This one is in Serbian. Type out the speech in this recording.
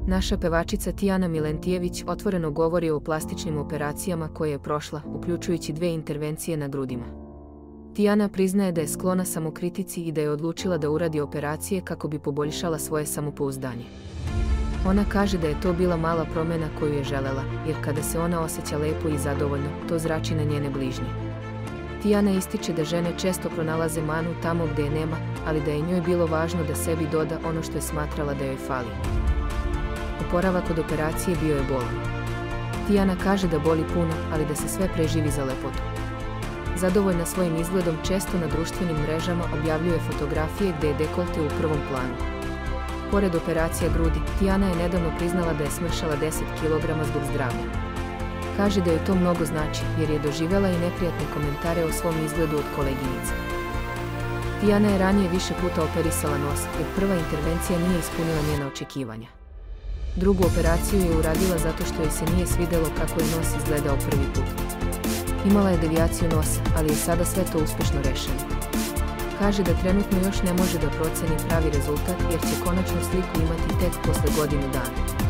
Naša pevačica Tijana Milentijević otvoreno govori o plastičnim operacijama koje je prošla, uključujući 2 intervencije na grudima. Tijana priznaje da je sklona samokritici i da je odlučila da uradi operacije kako bi poboljšala svoje samopouzdanje. Ona kaže da je to bila mala promjena koju je želela, jer kada se ona osjeća lepo i zadovoljno, to zrači na njene bližnje. Tijana ističe da žene često pronalaze manu tamo gdje je nema, ali da je njoj bilo važno da sebi doda ono što je smatrala da joj fali. Oporavak od operacije bio je bolan. Tijana kaže da boli puno, ali da se sve preživi za lepotu. Zadovoljna svojim izgledom često na društvenim mrežama objavljuje fotografije gdje je dekolte u prvom planu. Pored operacija grudi, Tijana je nedavno priznala da je smršala 10 kg zbog zdravlja. Kaže da joj to mnogo znači, jer je doživjela i neprijatne komentare o svom izgledu od koleginica. Tijana je ranije više puta operisala nos, jer prva intervencija nije ispunila njena očekivanja. Drugu operaciju je uradila zato što joj se nije svidjelo kako je nos izgledao prvi put. Imala je devijaciju nosa, ali je sada sve to uspješno rešeno. Kaže da trenutno još ne može da proceni pravi rezultat jer će konačnu sliku imati tek posle godinu dana.